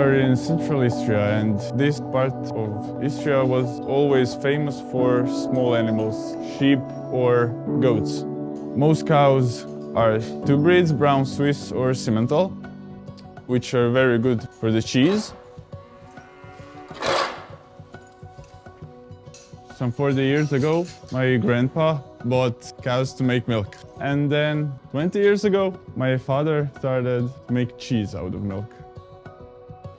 are in Central Istria, and this part of Istria was always famous for small animals, sheep or goats. Most cows are two breeds, Brown Swiss or Simmental, which are very good for the cheese. Some 40 years ago, my grandpa bought cows to make milk. And then 20 years ago, my father started to make cheese out of milk.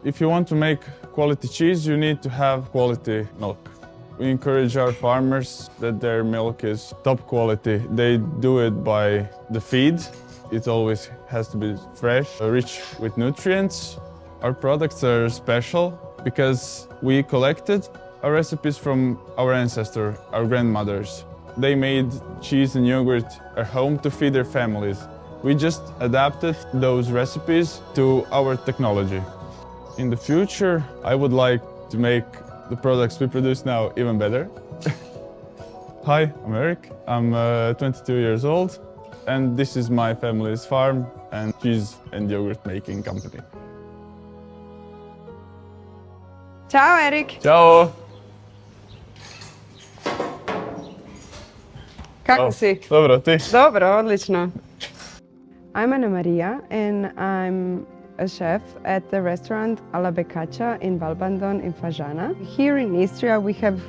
If you want to make quality cheese, you need to have quality milk. We encourage our farmers that their milk is top quality. They do it by the feed. It always has to be fresh, rich with nutrients. Our products are special because we collected our recipes from our ancestors, our grandmothers. They made cheese and yogurt at home to feed their families. We just adapted those recipes to our technology. In the future, I would like to make the products we produce now even better. Hi, I'm Eric. I'm 22 years old, and this is my family's farm and cheese and yogurt making company. Ćao, Erik! Ćao! Kako si? Dobro, ti? Dobro, odlično. I'm Ana Maria and I'm a chef at the restaurant Alla Becaccia in Valbandon in Fagiana. Here in Istria we have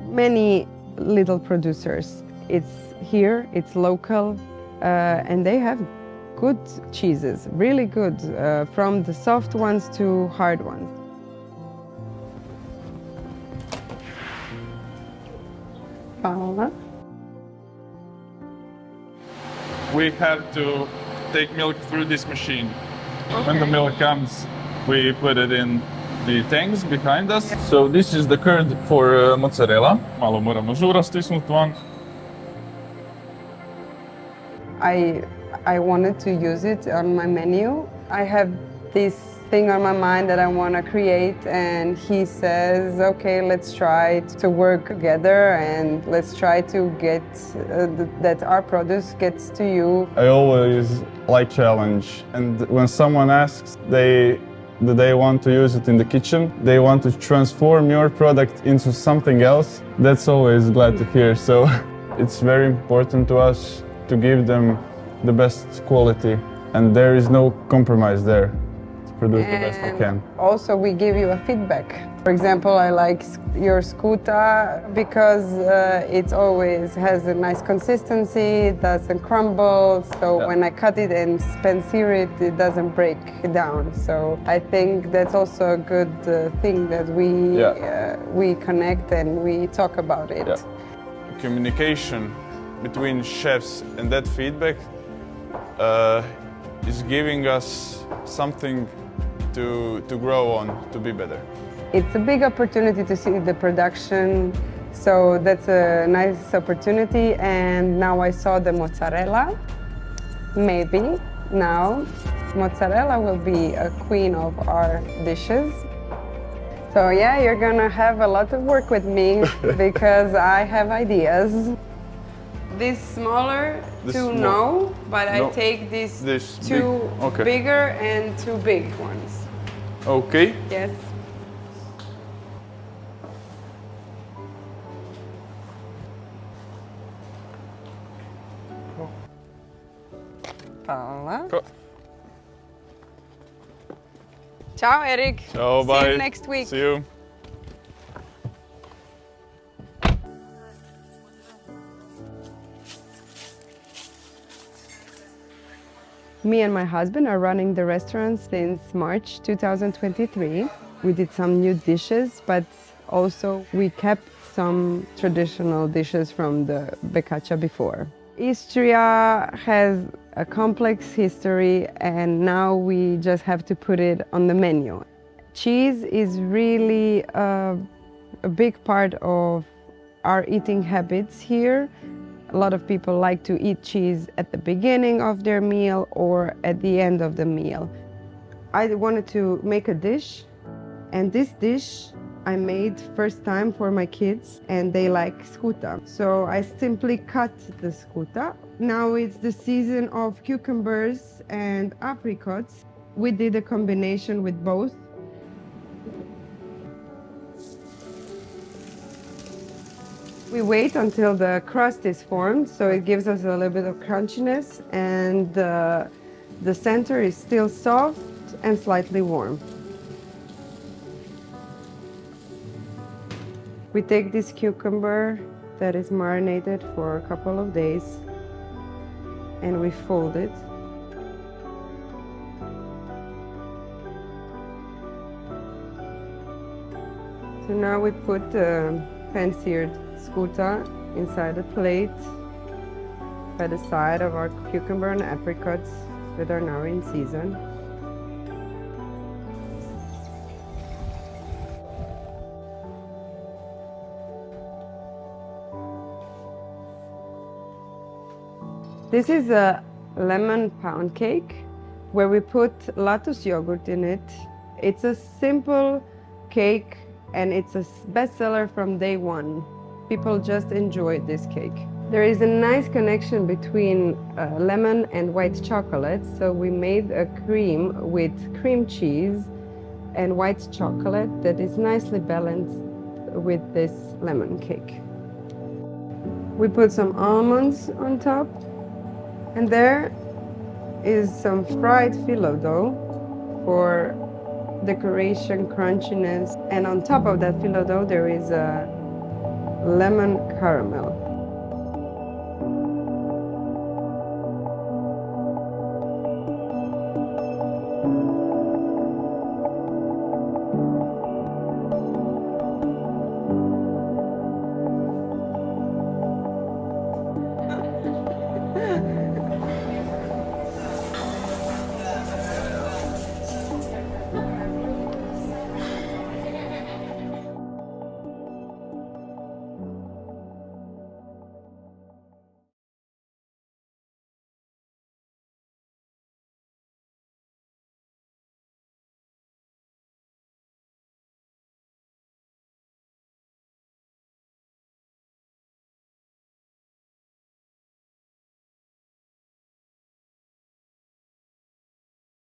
many little producers. It's here, it's local, and they have good cheeses, really good, from the soft ones to hard ones. Hvala. We have to take milk through this machine. When the milk comes, we put it in the tanks behind us. So this is the curd for mozzarella. Malo moramo žura stisnut van. I wanted to use it on my menu. I have this thing on my mind that I want to create, and he says, okay, let's try to work together and let's try to get that our produce gets to you. I always like challenge, and when someone asks do they want to use it in the kitchen, they want to transform your product into something else, that's always glad to hear. So it's very important to us to give them the best quality, and there is no compromise there. Produce the best we can. Also, we give you a feedback. For example, I like your skuta because it always has a nice consistency, it doesn't crumble, so when I cut it and sear it, it doesn't break down. So I think that's also a good thing that we connect and we talk about it. Yeah. Communication between chefs and that feedback is giving us something to grow on, to be better. It's a big opportunity to see the production, so that's a nice opportunity. And now I saw the mozzarella. Maybe now mozzarella will be a queen of our dishes. So yeah, you're gonna have a lot of work with me because I have ideas. This smaller no, but I take these two bigger and two big ones. Okay. Yes. Hvala. Ciao, Erik. Ciao, bye. See you next week. See you. Me and my husband are running the restaurant since March 2023. We did some new dishes, but also we kept some traditional dishes from the Becaccia before. Istria has a complex history, and now we just have to put it on the menu. Cheese is really a big part of our eating habits here. A lot of people like to eat cheese at the beginning of their meal or at the end of the meal. I wanted to make a dish, and this dish I made first time for my kids, and they like skuta. So I simply cut the skuta. Now it's the season of cucumbers and apricots. We did a combination with both. We wait until the crust is formed, so it gives us a little bit of crunchiness, and the center is still soft and slightly warm. We take this cucumber that is marinated for a couple of days and we fold it. So now we put pan-seared skuta inside a plate by the side of our cucumber and apricots that are now in season. This is a lemon pound cake where we put Latus yogurt in it. It's a simple cake and it's a bestseller from day one. People just enjoy this cake. There is a nice connection between lemon and white chocolate, so we made a cream with cream cheese and white chocolate that is nicely balanced with this lemon cake. We put some almonds on top, and there is some fried phyllo dough for decoration, crunchiness, and on top of that phyllo dough there is a lemon caramel.